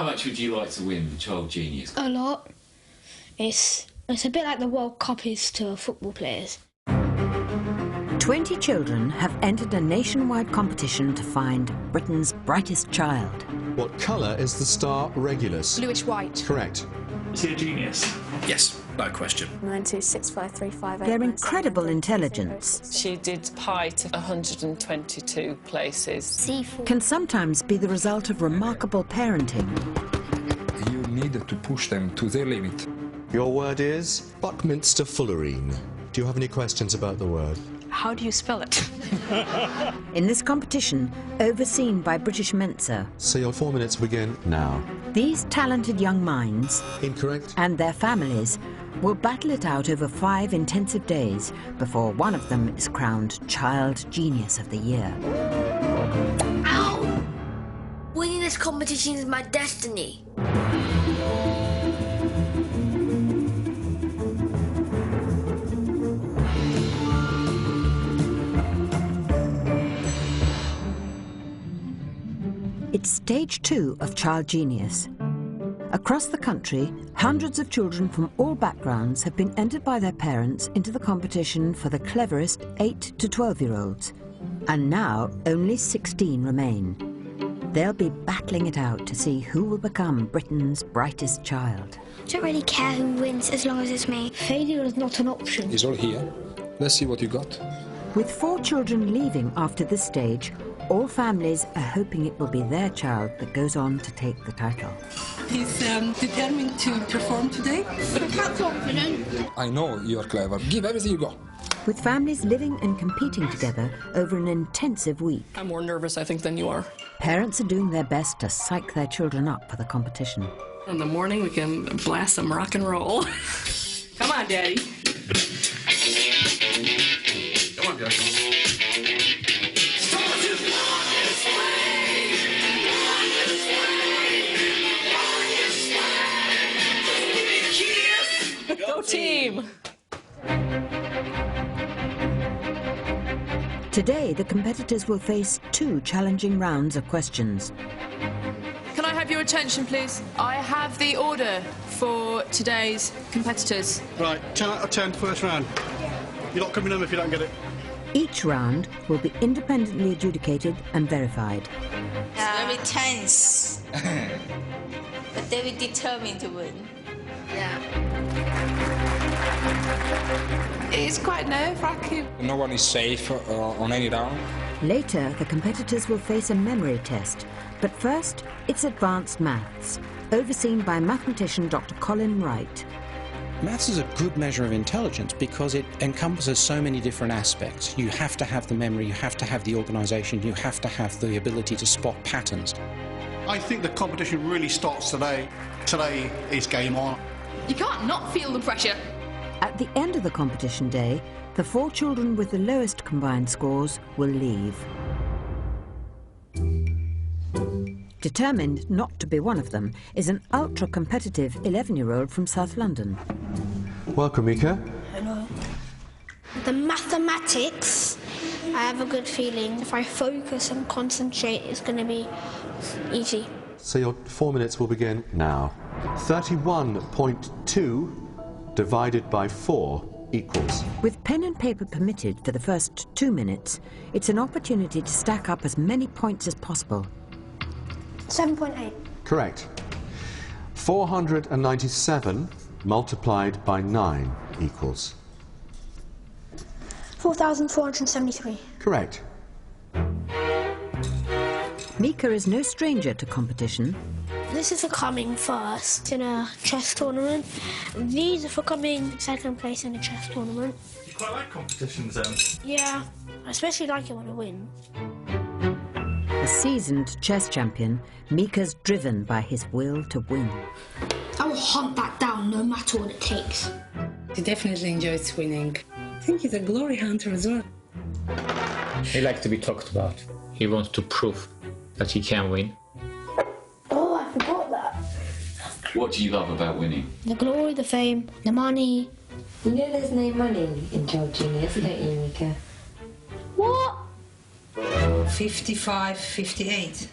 How much would you like to win the Child Genius? A lot. It's a bit like the World Cup is to football players. 20 children have entered a nationwide competition to find Britain's brightest child. What colour is the star Regulus? Bluish-white. Correct. Is he a genius? Yes, no question. 9265358. Their incredible intelligence She did pi to 122 places. can sometimes be the result of remarkable parenting. You need to push them to their limit. Your word is Buckminster Fullerene. Do you have any questions about the word? How do you spell it? In this competition, overseen by British Mensa, So your 4 minutes begin now. these talented young minds Incorrect. and their families will battle it out over 5 intensive days before one of them is crowned Child Genius of the Year. Ow! Winning this competition is my destiny. It's stage 2 of Child Genius. Across the country, hundreds of children from all backgrounds have been entered by their parents into the competition for the cleverest 8 to 12-year-olds. And now only 16 remain. They'll be battling it out to see who will become Britain's brightest child. I don't really care who wins as long as it's me. Failure is not an option. It's all here. Let's see what you got. With 4 children leaving after this stage, all families are hoping it will be their child that goes on to take the title. He's determined to perform today. How confident? I know you're clever. Give everything you got. With families living and competing together over an intensive week, I'm more nervous, I think, than you are. parents are doing their best to psych their children up for the competition. In the morning, we can blast some rock and roll. Come on, Daddy. Come on, guys. Go team! Today, the competitors will face 2 challenging rounds of questions. Can I have your attention, please? I have the order for today's competitors. Right, 10 out of 10, first round. You're not coming home if you don't get it. Each round will be independently adjudicated and verified. Very tense. But they will determine to win. It's quite nerve-wracking. No one is safe on any round. Later, the competitors will face a memory test, but first, it's advanced maths, overseen by mathematician Dr. Colin Wright. Maths is a good measure of intelligence because it encompasses so many different aspects. You have to have the memory, you have to have the organisation, you have to have the ability to spot patterns. I think the competition really starts today. Today is game on. You can't not feel the pressure. At the end of the competition day, the 4 children with the lowest combined scores will leave. Determined not to be one of them is an ultra-competitive 11-year-old from South London. Welcome, Mika. Hello. The mathematics, I have a good feeling. If I focus and concentrate, it's going to be easy. So your 4 minutes will begin now. 31.2 divided by 4 equals. With pen and paper permitted for the first 2 minutes, it's an opportunity to stack up as many points as possible. 7.8. Correct. 497 multiplied by 9 equals. 4,473. Correct. Mika is no stranger to competition. This is for coming first in a chess tournament. These are for coming second place in a chess tournament. You quite like competitions, then? Yeah, I especially like it when I win. A seasoned chess champion, Mika's driven by his will to win. I will hunt that down no matter what it takes. He definitely enjoys winning. I think he's a glory hunter as well. He likes to be talked about. He wants to prove that he can win. Oh, I forgot that. What do you love about winning? The glory, the fame, the money. You know there's no money in Child Genius, don't you, Mika? What? 55, 58.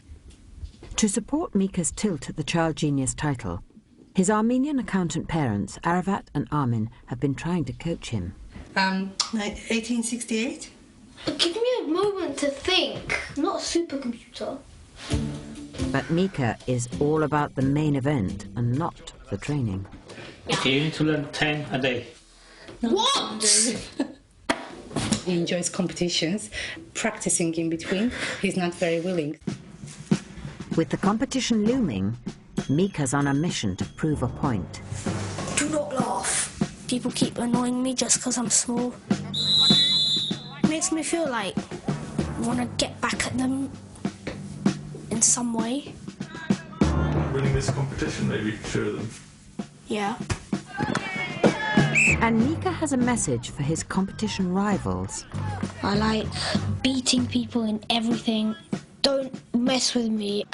To support Mika's tilt at the Child Genius title, his Armenian accountant parents, Aravat and Armin, have been trying to coach him. 1868? Give me a moment to think. Not a supercomputer. But Mika is all about the main event and not the training. Okay, you need to learn 10 a day. What? He enjoys competitions, practicing in between. He's not very willing. With the competition looming, Mika's on a mission to prove a point. Do not laugh. People keep annoying me just because I'm small. It makes me feel like I want to get back at them in some way. Winning this competition maybe show them. Yeah. And Mika has a message for his competition rivals. I like beating people in everything. Don't mess with me.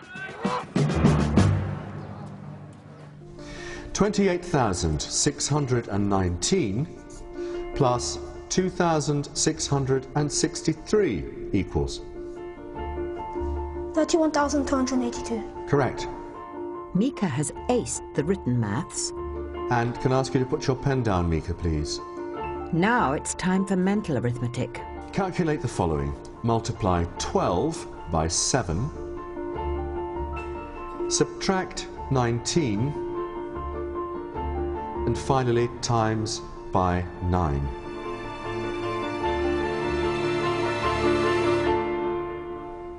28,619 plus 2,663 equals? 31,282. Correct. Mika has aced the written maths. And can I ask you to put your pen down, Mika, please? Now it's time for mental arithmetic. Calculate the following. Multiply 12 by 7. Subtract 19. And finally, times by 9.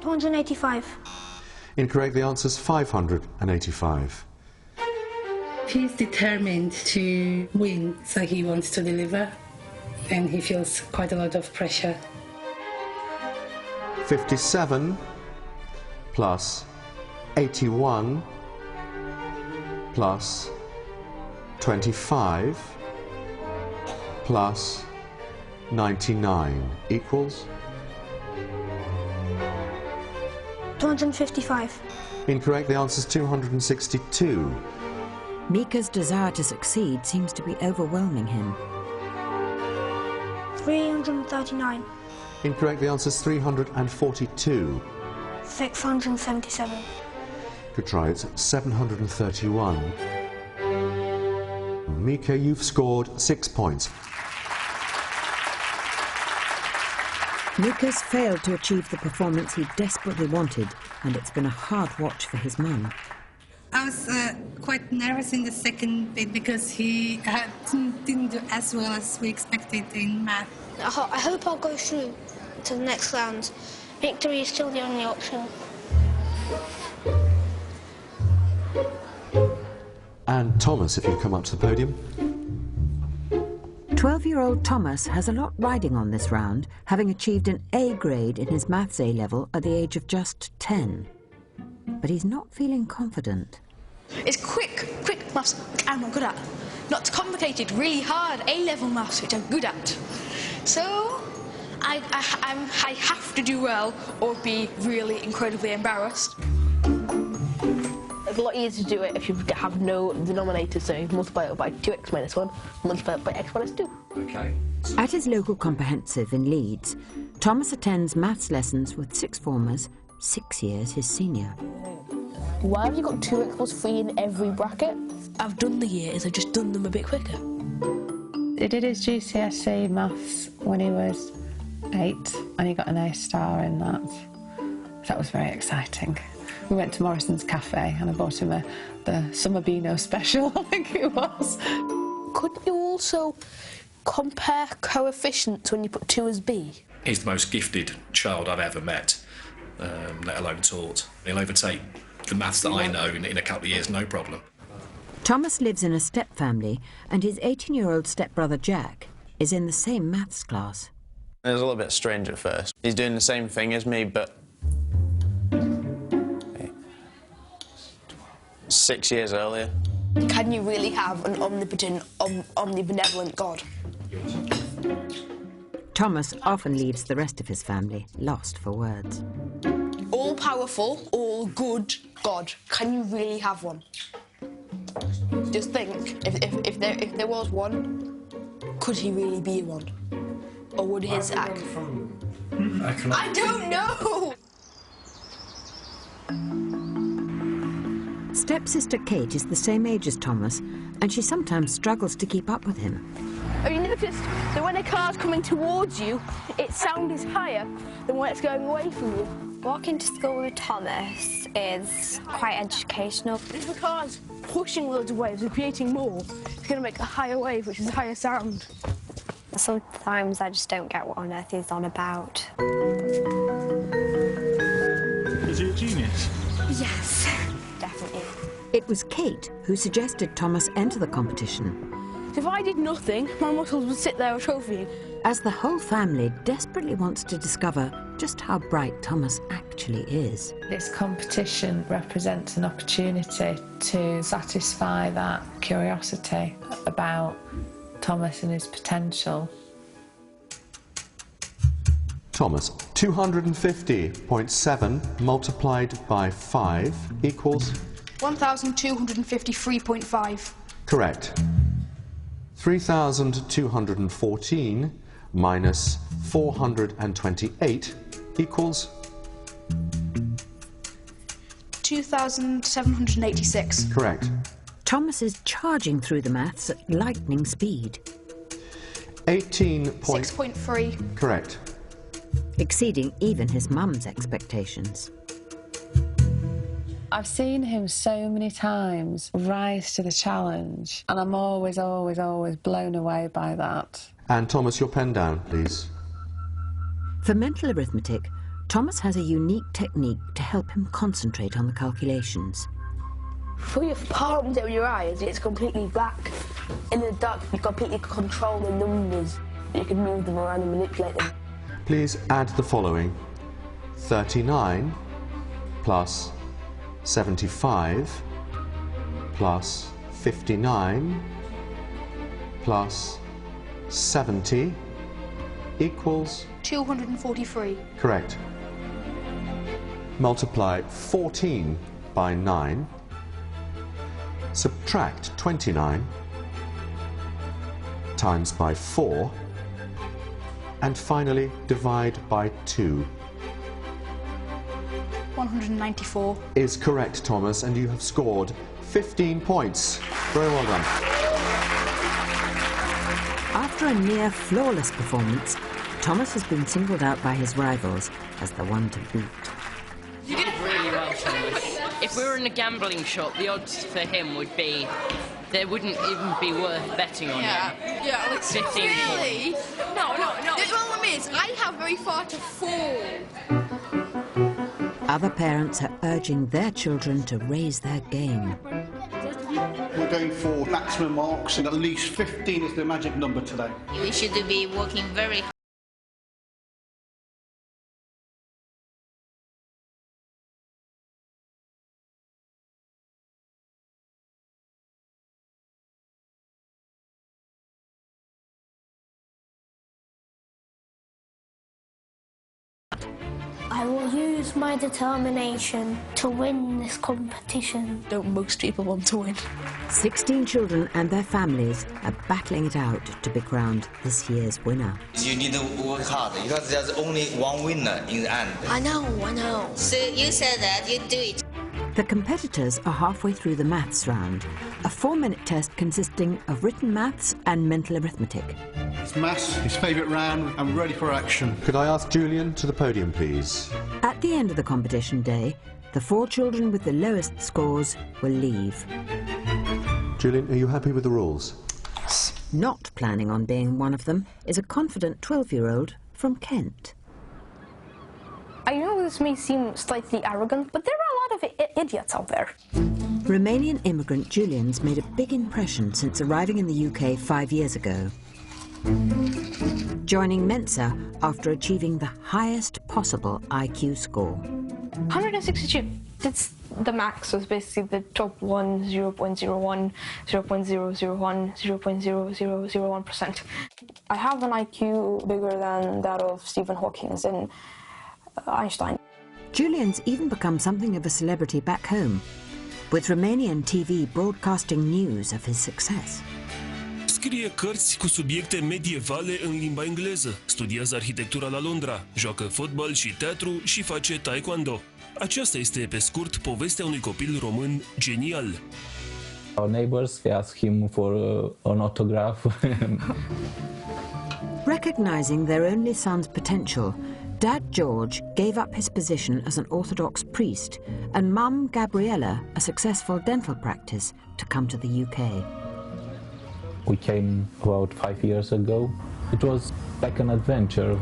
$285. Incorrect. The answer is 585. He's determined to win, so he wants to deliver, and he feels quite a lot of pressure. 57 plus 81 plus 25 plus 99 equals? 255. Incorrect. The answer is 262. Mika's desire to succeed seems to be overwhelming him. 339. Incorrect. The answer is 342. 677. Good try. It's 731. Mika, you've scored 6 points. Mika's failed to achieve the performance he desperately wanted, and it's been a hard watch for his mum. I was quite nervous in the second bit because he didn't do as well as we expected in math. I hope I'll go through to the next round. Victory is still the only option. And Thomas, if you come up to the podium. 12-year-old Thomas has a lot riding on this round, having achieved an A grade in his maths A level at the age of just 10. But he's not feeling confident. It's quick maths, which I'm not good at. Not complicated, really hard A-level maths, which I'm good at. So, I have to do well or be really incredibly embarrassed. It's a lot easier to do it if you have no denominator, so you multiply it by 2x minus 1, multiply it by x minus 2. Okay. At his local comprehensive in Leeds, Thomas attends maths lessons with sixth formers, 6 years his senior. Why have you got 2x plus 3 in every bracket? I've done the years, I've just done them a bit quicker. He did his GCSE maths when he was 8 and he got an A star in that. That was very exciting. We went to Morrison's Cafe and I bought him the Summer Beano special, I think it was. Could you also compare coefficients when you put 2 as B? He's the most gifted child I've ever met, let alone taught. He'll overtake the maths that I know in a couple of years, no problem. Thomas lives in a step family, and his 18-year-old stepbrother Jack is in the same maths class. It was a little bit strange at first. He's doing the same thing as me, but 6 years earlier. Can you really have an omnipotent, omnibenevolent God? Thomas often leaves the rest of his family lost for words. All-powerful, all-good God. Can you really have one? Just think, if there was one, could he really be one? Or would his act... I don't know! stepsister Kate is the same age as Thomas, and she sometimes struggles to keep up with him. Have you noticed that when a car's coming towards you, its sound is higher than when it's going away from you? Walking to school with Thomas is quite educational. If a car's pushing loads of waves and creating more, it's going to make a higher wave, which is a higher sound. Sometimes I just don't get what on earth he's on about. Is he a genius? Yes, definitely. It was Kate who suggested Thomas enter the competition. If I did nothing, my muscles would sit there trophying. As the whole family desperately wants to discover just how bright Thomas actually is. This competition represents an opportunity to satisfy that curiosity about Thomas and his potential. Thomas, 250.7 multiplied by 5 equals? 1,253.5. Correct. 3,214 minus 428 equals? 2,786. Correct. Thomas is charging through the maths at lightning speed. 6.3. Correct. Exceeding even his mum's expectations. I've seen him so many times rise to the challenge, and I'm always, always, always blown away by that. And Thomas, your pen down, please. For mental arithmetic, Thomas has a unique technique to help him concentrate on the calculations. For your palms over your eyes, it's completely black. In the dark, you completely control the numbers. You can move them around and manipulate them. Please add the following. 39 plus 75 plus 59 plus 70 equals? 243. Correct. Multiply 14 by 9. Subtract 29 times by 4. And finally, divide by 2. 194. Is correct, Thomas, and you have scored 15 points. Very well done. After a near flawless performance, Thomas has been singled out by his rivals as the one to beat. You did really well, Thomas. If we were in a gambling shop, the odds for him would be... They wouldn't even be worth betting on him. Yeah, Alex, 15 really? points. No. The problem is, I have very far to fall. Other parents are urging their children to raise their game. We're going for maximum marks, and at least 15 is the magic number today. We should be working very hard. I will use my determination to win this competition. Don't most people want to win? 16 children and their families are battling it out to be crowned this year's winner. You need to work hard because there's only one winner in the end. I know. So you said that, you do it. The competitors are halfway through the maths round, a 4-minute test consisting of written maths and mental arithmetic. It's maths, his favourite round, and ready for action. Could I ask Julian to the podium, please? At the end of the competition day, the 4 children with the lowest scores will leave. Julian, are you happy with the rules? Yes. Not planning on being one of them is a confident 12-year-old from Kent. I know this may seem slightly arrogant, but there are a lot of idiots out there. Romanian immigrant Julian's made a big impression since arriving in the UK 5 years ago. Joining Mensa after achieving the highest possible IQ score. 162. That's the max, was basically the top one, 0.01, 0.001, 0.0001%. I have an IQ bigger than that of Stephen Hawking and Einstein. Julian's even become something of a celebrity back home, with Romanian TV broadcasting news of his success. Scrie cărți cu subiecte medievale în limba engleză, studiază arhitectura la Londra, joacă fotbal și teatru și face taekwondo. Aceasta este, pe scurt, povestea unui copil român genial. Our neighbors asked him for an autograph. Recognizing their only son's potential, Dad George gave up his position as an Orthodox priest and Mum Gabriella a successful dental practice to come to the UK. We came about 5 years ago. It was like an adventure.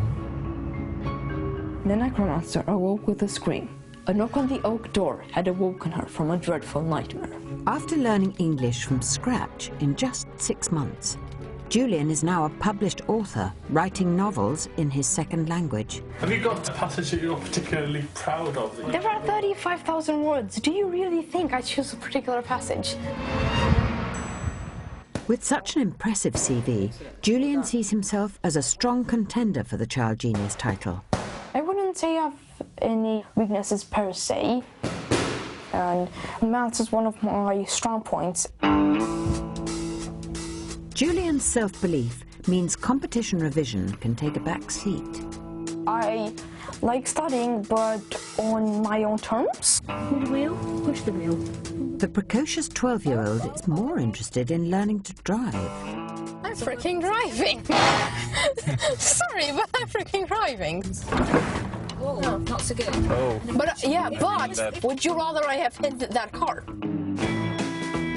The necromancer awoke with a scream. A knock on the oak door had awoken her from a dreadful nightmare. After learning English from scratch in just 6 months, Julian is now a published author, writing novels in his second language. Have you got a passage that you're particularly proud of? There are 35,000 words. Do you really think I choose a particular passage? With such an impressive CV, Julian sees himself as a strong contender for the Child Genius title. I wouldn't say I have any weaknesses per se, and maths is one of my strong points. Julian's self-belief means competition revision can take a back seat. I like studying, but on my own terms. The wheel? Push the wheel. The precocious 12-year-old is more interested in learning to drive. I'm freaking driving! Sorry, but I'm freaking driving. Oh, no, not so good. Oh. But, but would you rather I have hit that car?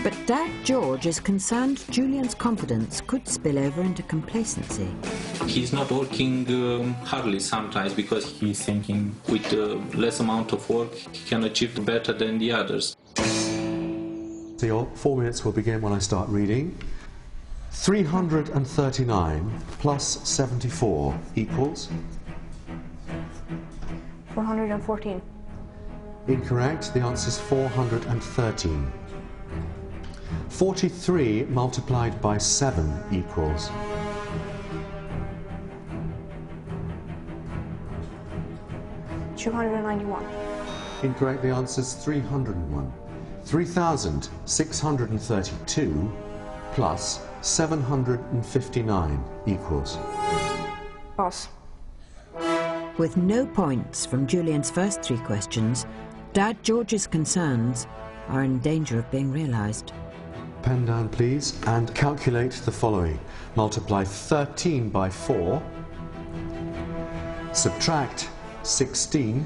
But Dad George is concerned Julian's confidence could spill over into complacency. He's not working hardly sometimes because he's thinking with less amount of work he can achieve better than the others. So your 4 minutes will begin when I start reading. 339 plus 74 equals? 414. Incorrect. The answer is 413. 43 multiplied by 7 equals? $291. Incorrect. The answer is 301. 3,632 plus 759 equals? Pass. With no points from Julian's first 3 questions, Dad George's concerns are in danger of being realised. Pen down, please, and calculate the following. Multiply 13 by 4, subtract 16,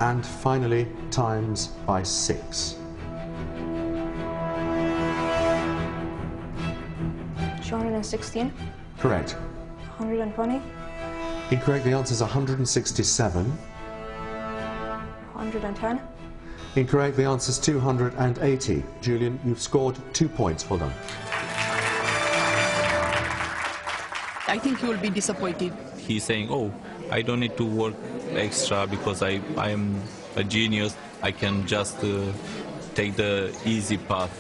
and finally times by 6. 216. Correct. 120. Incorrect. The answer is 167. 110. Incorrect. The answer is 280. Julian, you've scored 2 points. Well done. I think you will be disappointed. He's saying, oh, I don't need to work extra because I am a genius. I can just take the easy path.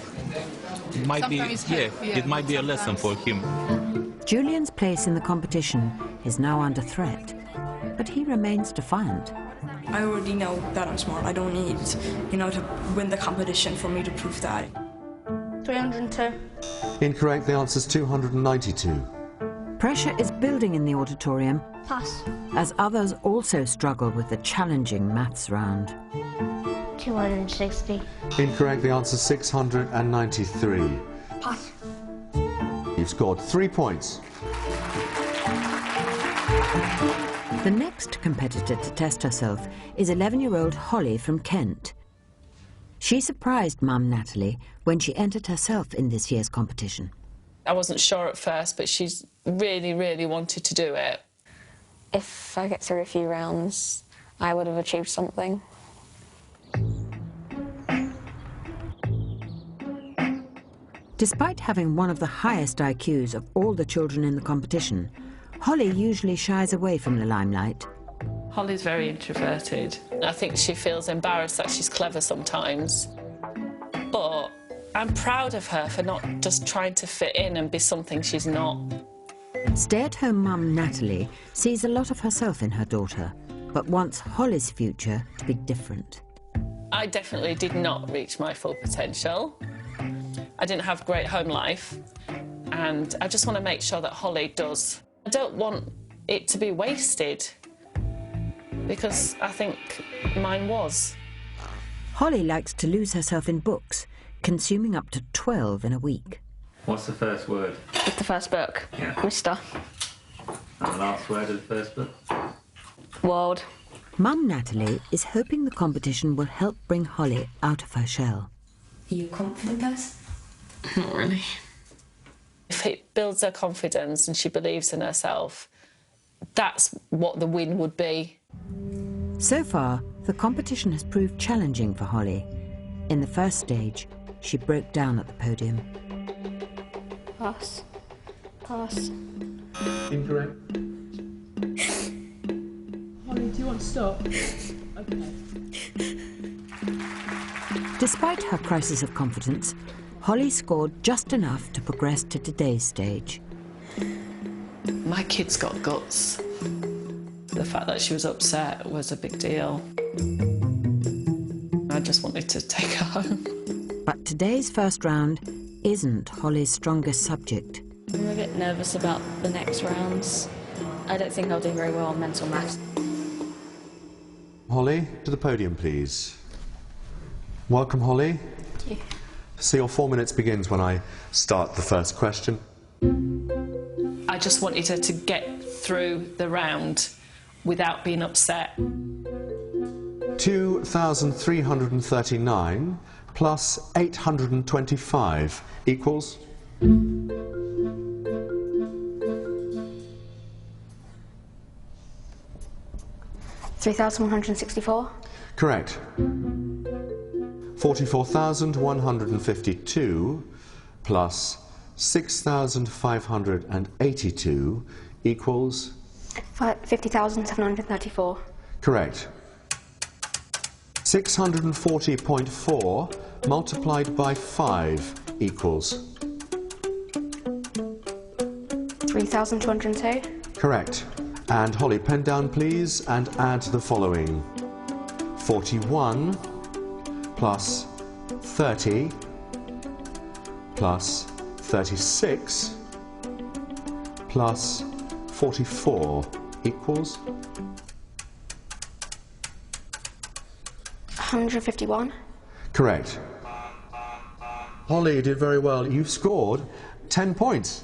It might be, it might be a lesson for him. Julian's place in the competition is now under threat, but he remains defiant. I already know that I'm smart. I don't need, to win the competition for me to prove that. 302. Incorrect. The answer is 292. Pressure is building in the auditorium, Pass. as others also struggle with the challenging maths round. 260. Incorrect. The answer is 693. Pass. You've scored 3 points. The next competitor to test herself is 11-year-old Holly from Kent. She surprised Mum Natalie when she entered herself in this year's competition. I wasn't sure at first, but she's really, really wanted to do it. If I get through a few rounds, I would have achieved something. Despite having one of the highest IQs of all the children in the competition, Holly usually shies away from the limelight. Holly's very introverted. I think she feels embarrassed that she's clever sometimes. But I'm proud of her for not just trying to fit in and be something she's not. Stay-at-home mum Natalie sees a lot of herself in her daughter, but wants Holly's future to be different. I definitely did not reach my full potential. I didn't have a great home life, and I just want to make sure that Holly does. I don't want it to be wasted. because I think mine was. Holly likes to lose herself in books, consuming up to 12 in a week. What's the first word? It's the first book. Yeah. Mister. And the last word of the first book? World. Mum Natalie is hoping the competition will help bring Holly out of her shell. Are you a confident person? Not really. If it builds her confidence and she believes in herself, that's what the win would be. So far, the competition has proved challenging for Holly. In the first stage, she broke down at the podium. Pass. Pass. Incorrect. Holly, do you want to stop? Okay. Despite her crisis of confidence, Holly scored just enough to progress to today's stage. My kid's got guts. The fact that she was upset was a big deal. I just wanted to take her home. But today's first round isn't Holly's strongest subject. I'm a bit nervous about the next rounds. I don't think I'll do very well on mental maths. Holly, to the podium, please. Welcome, Holly. Thank you. So your 4 minutes begins when I start the first question. I just wanted her to get through the round without being upset. 2,339 plus 825 equals? 3,164. Correct. 44,152 plus 6,582 equals? 50,734. Correct. 640.4 multiplied by 5 equals? 3,202. Correct. And Holly, pen down please and add the following. 41 plus 30 plus 36 plus 44 equals? 151. Correct. Holly, you did very well. You've scored 10 points.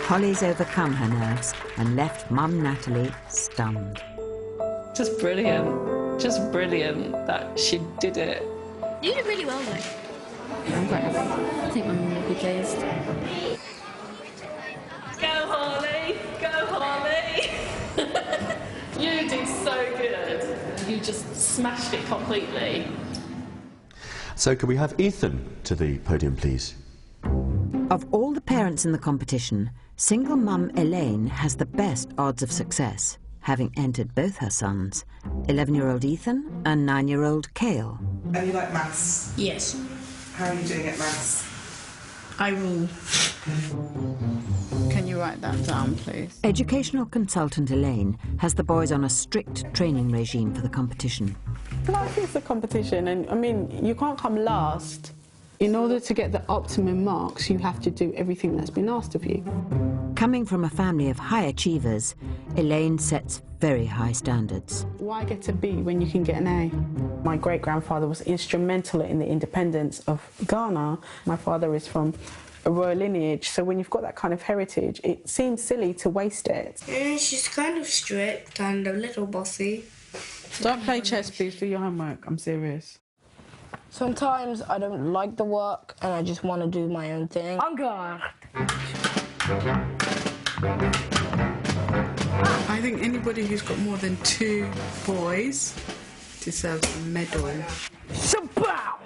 Holly's overcome her nerves and left Mum Natalie stunned. Just brilliant. Just brilliant that she did it. You did really well, though. I'm quite happy. I think Mum will be pleased. Go, Holly! Go, Holly! You did so good. You just smashed it completely. So can we have Ethan to the podium, please? Of all the parents in the competition, single mum Elaine has the best odds of success, having entered both her sons, 11-year-old Ethan and 9-year-old Kale. And you like maths? Yes. How are you doing at maths? I rule. Can you write that down, please? Educational consultant Elaine has the boys on a strict training regime for the competition. Life is a competition, and I mean, you can't come last. In order to get the optimum marks, you have to do everything that's been asked of you. Coming from a family of high achievers, Elaine sets very high standards. Why get a B when you can get an A? My great-grandfather was instrumental in the independence of Ghana. My father is from a royal lineage, so when you've got that kind of heritage, it seems silly to waste it. She's kind of strict and a little bossy. Don't play chess, please. Do your homework. I'm serious. Sometimes I don't like the work and I just want to do my own thing. En garde. I think anybody who's got more than 2 boys deserves a medal. Shabow!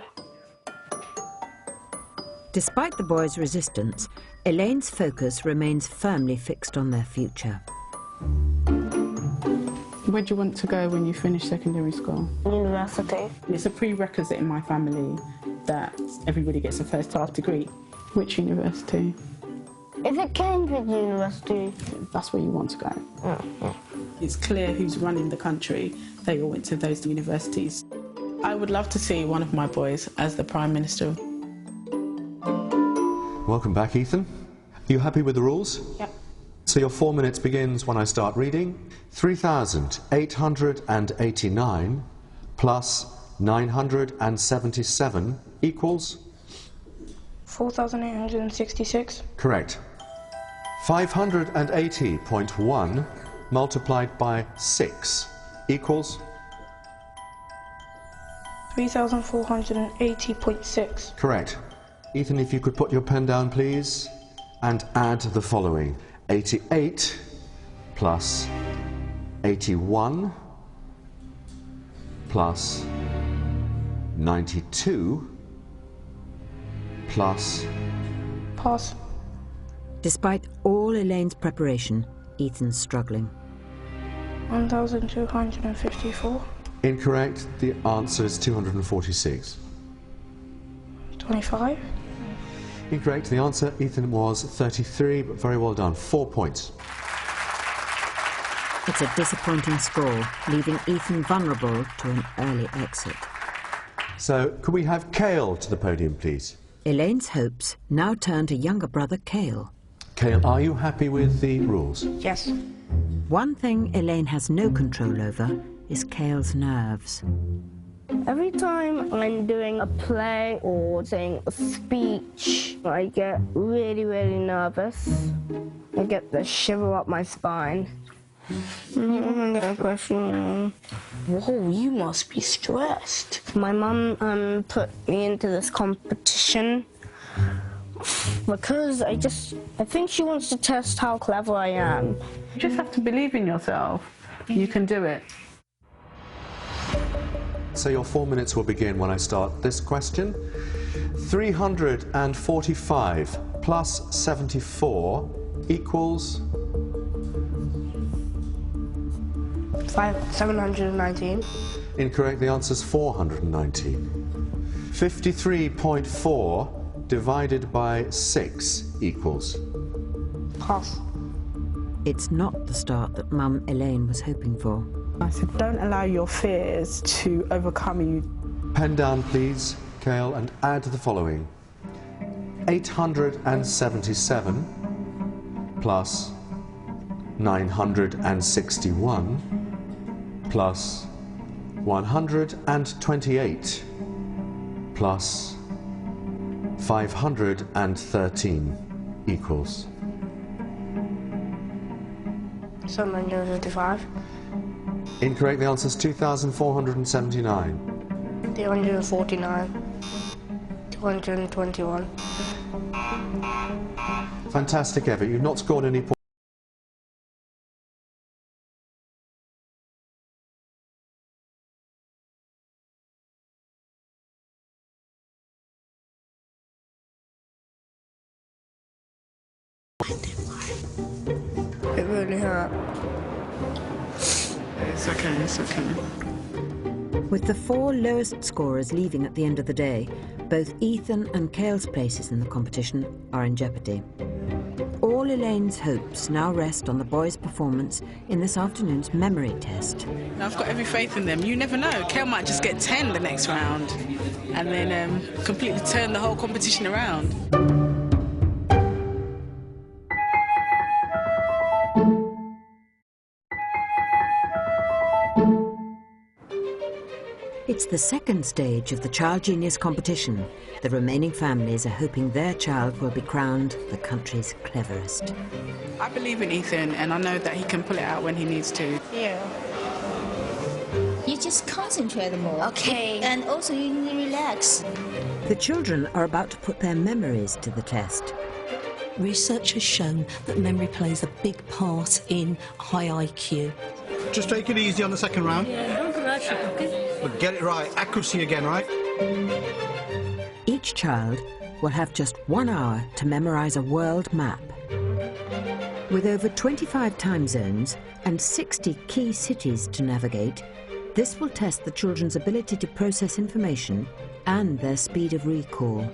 Despite the boys' resistance, Elaine's focus remains firmly fixed on their future. Where do you want to go when you finish secondary school? University. It's a prerequisite in my family that everybody gets a first-class degree. Which university? Is it Cambridge University? That's where you want to go. It's clear who's running the country. They all went to those universities. I would love to see one of my boys as the Prime Minister. Welcome back, Ethan. Are you happy with the rules? Yep. So your 4 minutes begins when I start reading. 3,889 plus 977 equals? 4,866. Correct. 580.1 multiplied by 6 equals? 3,480.6. Correct. Ethan, if you could put your pen down, please, and add the following. 88 plus 81 plus 92 plus... Pass. Despite all Elaine's preparation, Ethan's struggling. 1,254. Incorrect. The answer is 246. 25. Incorrect. The answer, Ethan, was 33, but very well done. 4 points. It's a disappointing score, leaving Ethan vulnerable to an early exit. So, could we have Cale to the podium, please? Elaine's hopes now turn to younger brother Cale. Cale, are you happy with the rules? Yes. One thing Elaine has no control over is Cale's nerves. Every time I'm doing a play or saying a speech, I get really, really nervous. I get the shiver up my spine. Whoa, you must be stressed. My mum put me into this competition because I think she wants to test how clever I am. You just have to believe in yourself. You can do it. So your 4 minutes will begin when I start this question. 345 plus 74 equals? 719. Incorrect. The answer is 419. 53.4 divided by 6 equals? Pass. It's not the start that Mum Elaine was hoping for. I said, don't allow your fears to overcome you. Pen down, please, Cale, and add the following. 877 plus 961 plus 128 plus 513 equals? 755. Incorrect. The answer is 2,479. 349. 221. Fantastic effort. You've not scored any points. It really hurt. It's okay, it's okay. With the 4 lowest scorers leaving at the end of the day, both Ethan and Cale's places in the competition are in jeopardy. All Elaine's hopes now rest on the boys' performance in this afternoon's memory test. I've got every faith in them. You never know. Cale might just get 10 the next round and then completely turn the whole competition around. It's the second stage of the Child Genius competition. The remaining families are hoping their child will be crowned the country's cleverest. I believe in Ethan, and I know that he can pull it out when he needs to. Yeah. You just concentrate more. Okay. And also you need to relax. The children are about to put their memories to the test. Research has shown that memory plays a big part in high IQ. Just take it easy on the second round. Yeah, don't rush it, okay? But get it right. Accuracy again, right? Each child will have just 1 hour to memorize a world map. With over 25 time zones and 60 key cities to navigate, this will test the children's ability to process information and their speed of recall.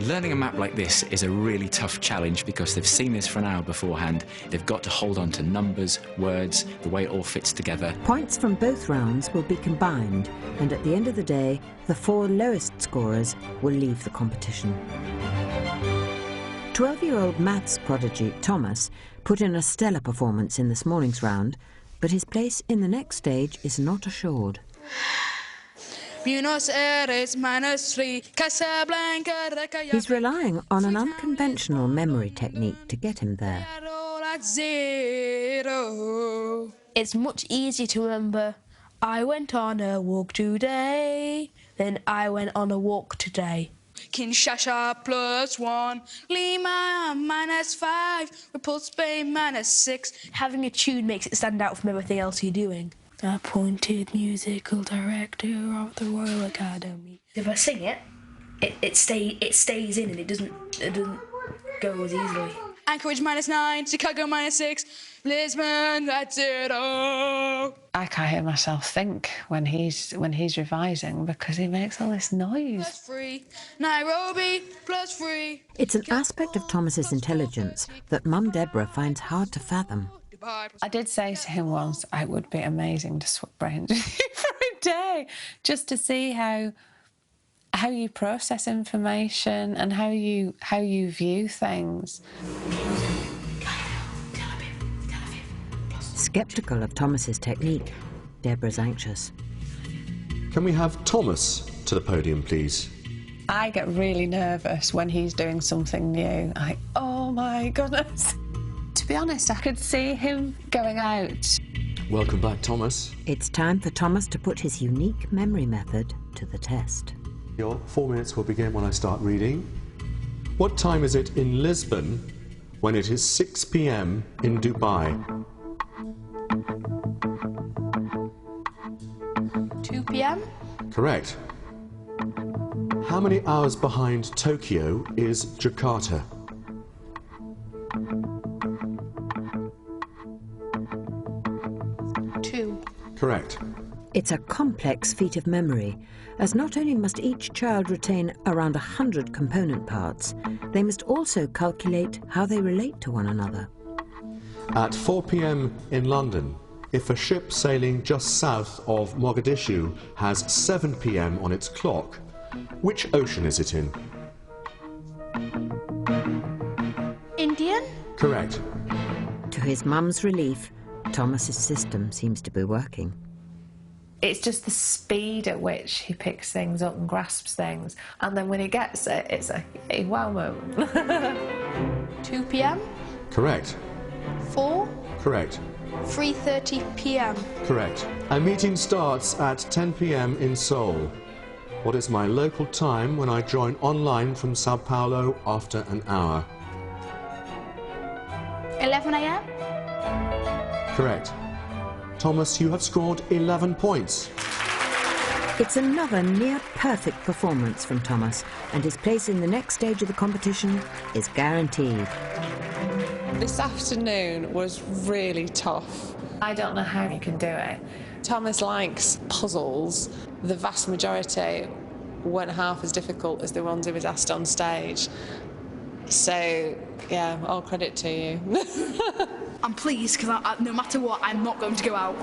Learning a map like this is a really tough challenge because they've seen this for an hour beforehand. They've got to hold on to numbers, words, the way it all fits together. Points from both rounds will be combined, and at the end of the day, the 4 lowest scorers will leave the competition. 12-year-old maths prodigy Thomas put in a stellar performance in this morning's round, but his place in the next stage is not assured. Buenos Aires -3, Casablanca. He's relying on an unconventional memory technique to get him there. It's much easier to remember. I went on a walk today, then I went on a walk today. Kinshasa +1, Lima -5, Repulse Spain -6. Having a tune makes it stand out from everything else you're doing. Appointed musical director of the Royal Academy. If I sing it, it stays in and it doesn't go as easily. Anchorage -9, Chicago -6, Lisbon, that's it all. I can't hear myself think when he's revising because he makes all this noise. +3, Nairobi +3. It's an aspect of Thomas's intelligence that Mum Deborah finds hard to fathom. I did say to him once, it would be amazing to swap brains with you for a day, just to see how you process information and how you view things. Sceptical of Thomas's technique, Deborah's anxious. Can we have Thomas to the podium, please? I get really nervous when he's doing something new. Oh my goodness. To be honest, I could see him going out. Welcome back, Thomas. It's time for Thomas to put his unique memory method to the test. Your 4 minutes will begin when I start reading. What time is it in Lisbon when it is 6 p.m. in Dubai? 2 p.m. Correct. How many hours behind Tokyo is Jakarta? 2. Correct. It's a complex feat of memory, as not only must each child retain around 100 component parts, they must also calculate how they relate to one another. At 4 p.m. in London, if a ship sailing just south of Mogadishu has 7 p.m. on its clock, which ocean is it in? Indian? Correct. To his mum's relief, Thomas's system seems to be working. It's just the speed at which he picks things up and grasps things, and then when he gets it, it's a wow moment. 2 p.m. Correct. 4. Correct. 3:30 p.m. Correct. A meeting starts at 10 p.m. in Seoul. What is my local time when I join online from Sao Paulo after an hour? 11 a.m. Correct. Thomas, you have scored 11 points. It's another near-perfect performance from Thomas, and his place in the next stage of the competition is guaranteed. This afternoon was really tough. I don't know how he can do it. Thomas likes puzzles. The vast majority weren't half as difficult as the ones he was asked on stage. So, yeah, all credit to you. I'm pleased because no matter what, I'm not going to go out.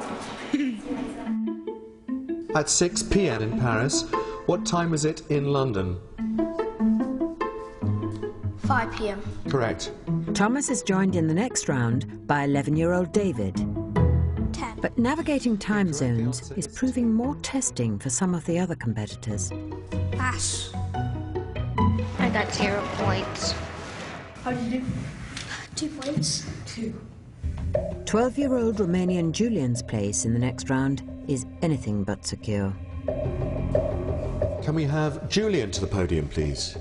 At 6 p.m. in Paris, what time is it in London? 5 p.m. Correct. Thomas is joined in the next round by 11-year-old David. 10. But navigating time zones is proving more testing for some of the other competitors. Pass. I got 0 points. How did you do? 2 points. 2. 12-year-old Romanian Julian's place in the next round is anything but secure. Can we have Julian to the podium, please?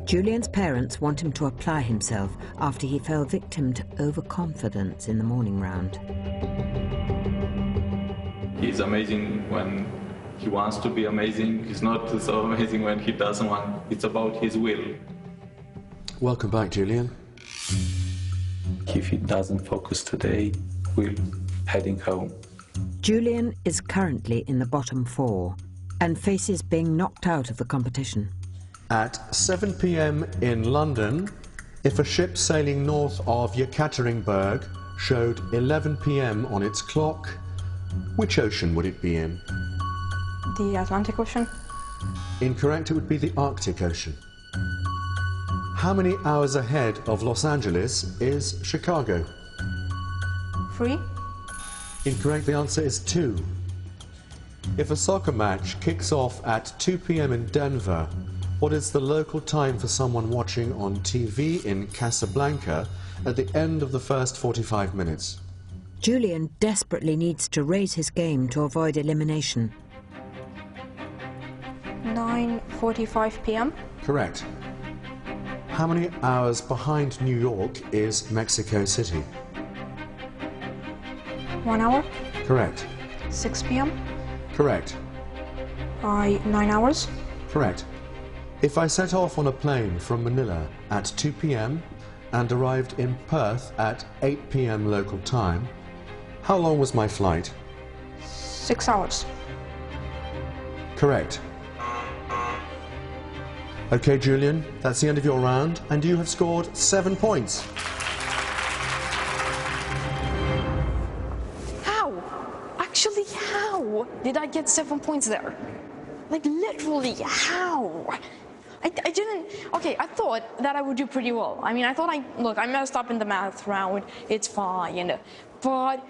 Julian's parents want him to apply himself after he fell victim to overconfidence in the morning round. He's amazing when he wants to be amazing. He's not so amazing when he doesn't want. It's about his will. Welcome back, Julian. If he doesn't focus today, we're heading home. Julian is currently in the bottom 4 and faces being knocked out of the competition. At 7 p.m. in London, if a ship sailing north of Yekaterinburg showed 11 p.m. on its clock, which ocean would it be in? The Atlantic Ocean. Incorrect, it would be the Arctic Ocean. How many hours ahead of Los Angeles is Chicago? 3. Incorrect, the answer is 2. If a soccer match kicks off at 2 p.m. in Denver, what is the local time for someone watching on TV in Casablanca at the end of the first 45 minutes? Julian desperately needs to raise his game to avoid elimination. 9:45 p.m. Correct. How many hours behind New York is Mexico City? 1 hour. Correct. 6 p.m. Correct. By 9 hours. Correct. If I set off on a plane from Manila at 2 p.m. and arrived in Perth at 8 p.m. local time, how long was my flight? 6 hours. Correct. Okay, Julian, that's the end of your round, and you have scored 7 points. How? Actually, how did I get 7 points there? Like, literally, how? I didn't... Okay, I thought that I would do pretty well. I mean, I thought Look, I messed up in the math round. It's fine. But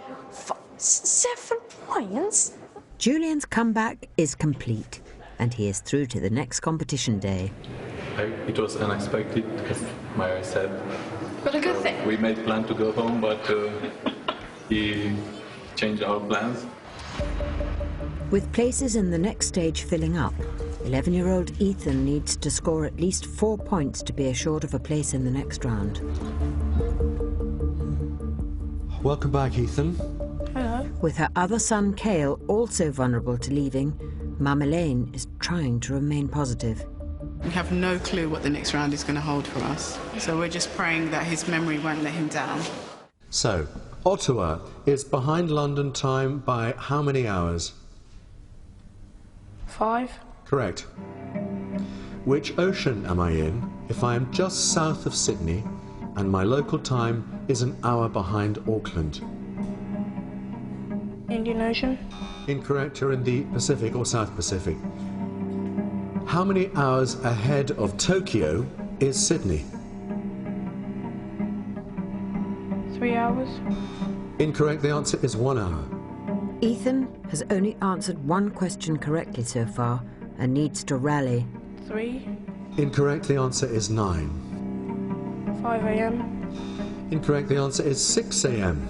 7 points? Julian's comeback is complete, and he is through to the next competition day. It was unexpected, as Maya said. But a good thing. We made plan to go home, but he changed our plans. With places in the next stage filling up, 11-year-old Ethan needs to score at least 4 points to be assured of a place in the next round. Welcome back, Ethan. Hello. With her other son, Cale, also vulnerable to leaving, Mum Elaine is trying to remain positive. We have no clue what the next round is going to hold for us, so we're just praying that his memory won't let him down. So, Ottawa is behind London time by how many hours? 5. Correct. Which ocean am I in if I am just south of Sydney and my local time is an hour behind Auckland? Indian Ocean. Incorrect, you're in the Pacific or South Pacific. How many hours ahead of Tokyo is Sydney? 3 hours. Incorrect, the answer is 1 hour. Ethan has only answered one question correctly so far and needs to rally. 3. Incorrect, the answer is 9. 5 a.m. Incorrect, the answer is 6 a.m.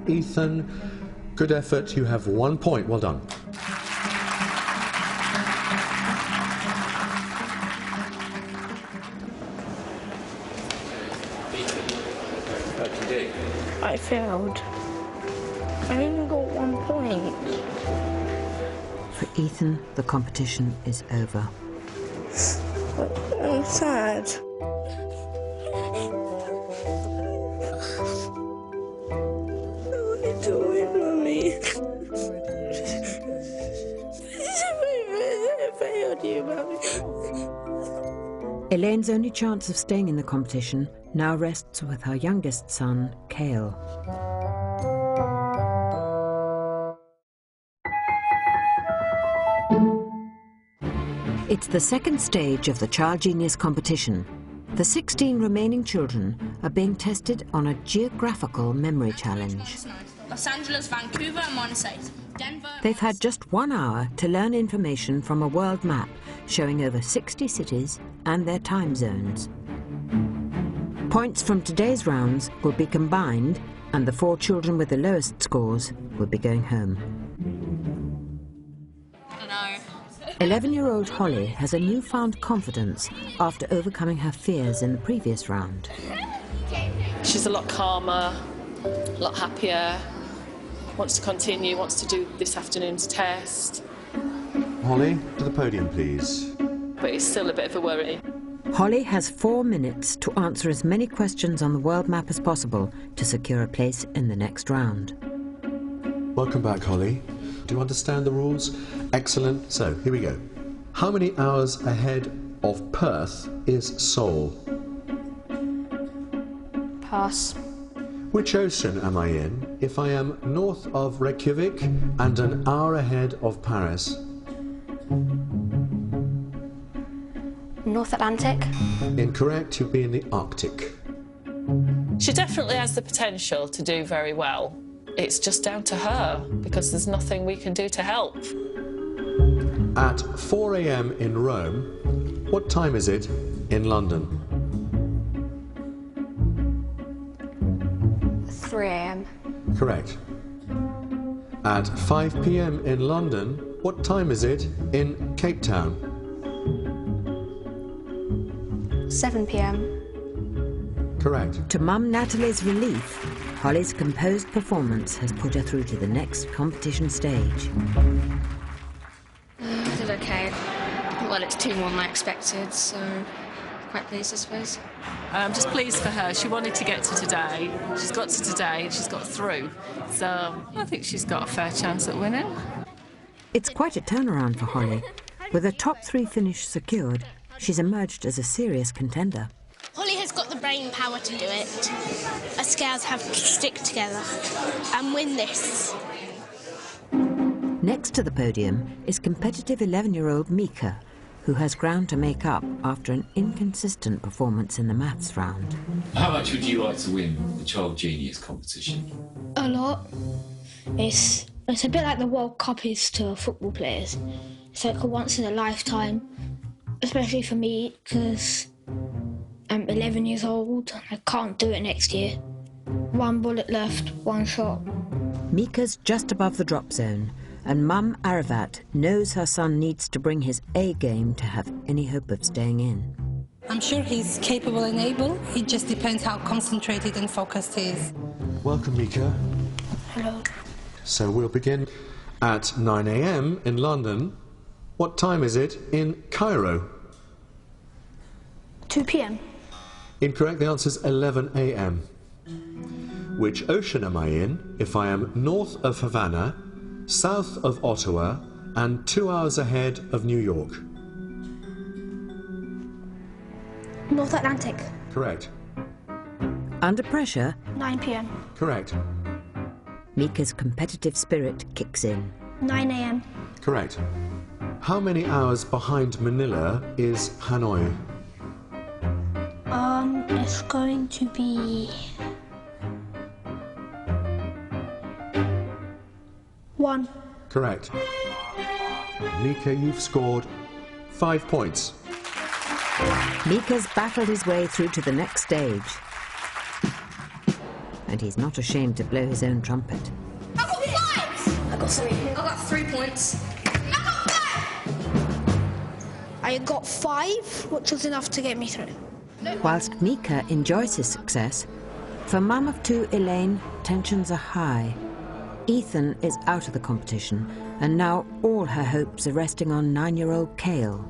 Ethan, good effort, you have 1 point, well done. I failed. I only got 1 point. For Ethan, the competition is over. I'm sad. What are you doing with me? I failed you, Mommy. Elaine's only chance of staying in the competition now rests with her youngest son, Cale. It's the second stage of the Child Genius competition. The 16 remaining children are being tested on a geographical memory challenge. Los Angeles, Vancouver, and Monterey. Denver. They've had just 1 hour to learn information from a world map showing over 60 cities and their time zones. Points from today's rounds will be combined, and the 4 children with the lowest scores will be going home. 11-year-old Holly has a newfound confidence after overcoming her fears in the previous round. She's a lot calmer, a lot happier, wants to continue, wants to do this afternoon's test. Holly, to the podium, please. But it's still a bit of a worry. Holly has 4 minutes to answer as many questions on the world map as possible to secure a place in the next round. Welcome back, Holly. Do you understand the rules? Excellent. So, here we go. How many hours ahead of Perth is Seoul? Pass. Which ocean am I in if I am north of Reykjavik and an hour ahead of Paris? North Atlantic. Incorrect, you'd be in the Arctic. She definitely has the potential to do very well. It's just down to her, because there's nothing we can do to help. At 4 a.m. in Rome, what time is it in London? 3 a.m. Correct. At 5 p.m. in London, what time is it in Cape Town? 7 p.m. Correct. To Mum Natalie's relief, Holly's composed performance has put her through to the next competition stage. I did okay. Well, it's 2 more than I expected, so quite pleased, I suppose. I'm just pleased for her. She wanted to get to today. She's got to today and she's got through. So I think she's got a fair chance at winning. It's quite a turnaround for Holly. With a top 3 finish secured, she's emerged as a serious contender. Holly has got the brain power to do it. Us scales have to stick together and win this. Next to the podium is competitive 11-year-old Mika, who has ground to make up after an inconsistent performance in the maths round. How much would you like to win the Child Genius competition? A lot. It's a bit like the World Cup is to football players. It's like a once in a lifetime, especially for me, because I'm 11 years old and I can't do it next year. 1 bullet left, 1 shot. Mika's just above the drop zone, and Mum Aravat knows her son needs to bring his A game to have any hope of staying in. I'm sure he's capable and able. It just depends how concentrated and focused he is. Welcome, Mika. Hello. So we'll begin at 9 a.m. in London. What time is it in Cairo? 2 p.m. Incorrect, the answer's 11 a.m. Which ocean am I in if I am north of Havana, south of Ottawa, and 2 hours ahead of New York? North Atlantic. Correct. Under pressure? 9 p.m. Correct. Mika's competitive spirit kicks in. 9 a.m. Correct. How many hours behind Manila is Hanoi? It's going to be 1. Correct. Mika, you've scored 5 points. Mika's battled his way through to the next stage. And he's not ashamed to blow his own trumpet. I got 5! I got 3. I got 3 points. I got 5, which was enough to get me through. Whilst Mika enjoys his success, for mum of 2 Elaine, tensions are high. Ethan is out of the competition, and now all her hopes are resting on 9-year-old Kale.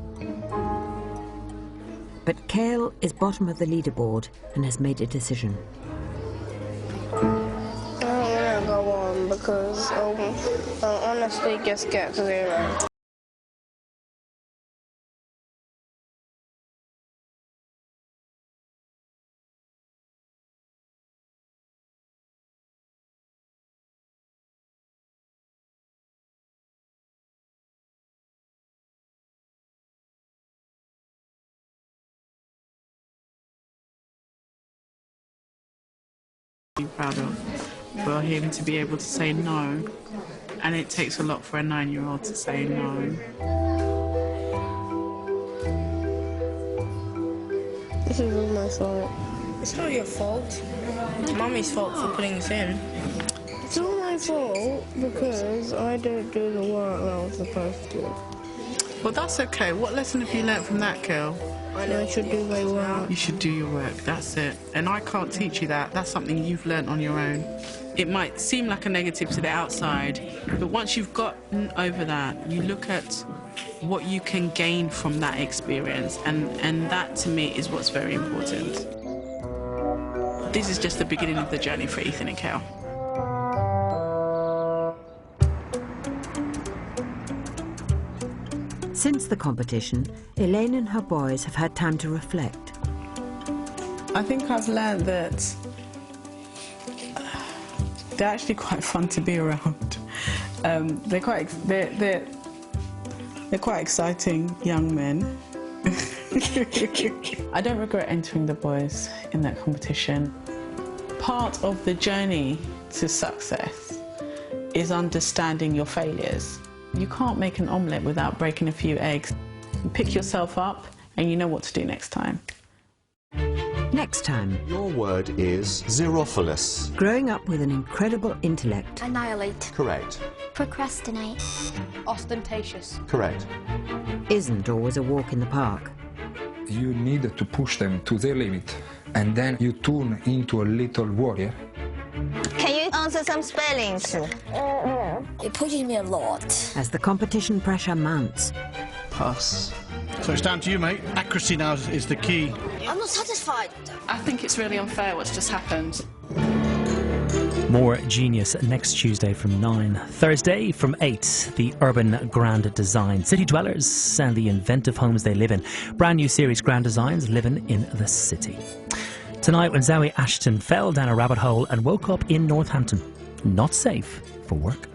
But Kale is bottom of the leaderboard and has made a decision. I'm gonna go on because I'll honestly just get 0. Proud of for him to be able to say no, and it takes a lot for a 9-year-old to say no. This is all my fault. It's not your fault. It's Mummy's fault for putting us in. It's all my fault because I don't do the work that I was supposed to. Well, that's okay. What lesson have you learnt from that, Kel? I should do my work. You should do your work, that's it. And I can't teach you that. That's something you've learnt on your own. It might seem like a negative to the outside, but once you've gotten over that, you look at what you can gain from that experience, and that, to me, is what's very important. This is just the beginning of the journey for Ethan and Kel. Since the competition, Elaine and her boys have had time to reflect. I think I've learned that they're actually quite fun to be around. They're quite exciting young men. I don't regret entering the boys in that competition. Part of the journey to success is understanding your failures. You can't make an omelette without breaking a few eggs. You pick yourself up and you know what to do next time. Next time. Your word is Xerophilus. Growing up with an incredible intellect. Annihilate. Correct. Procrastinate. Ostentatious. Correct. Isn't always a walk in the park. You need to push them to their limit, and then you turn into a little warrior. Can you answer some spellings? It pushes me a lot. As the competition pressure mounts. Pass. So it's down to you, mate. Accuracy now is the key. I'm not satisfied. I think it's really unfair what's just happened. More Genius next Tuesday from 9. Thursday from 8, the urban grand design, city dwellers and the inventive homes they live in. Brand new series, Grand Designs, living in the city. Tonight, when Zawe Ashton fell down a rabbit hole and woke up in Northampton, not safe for work.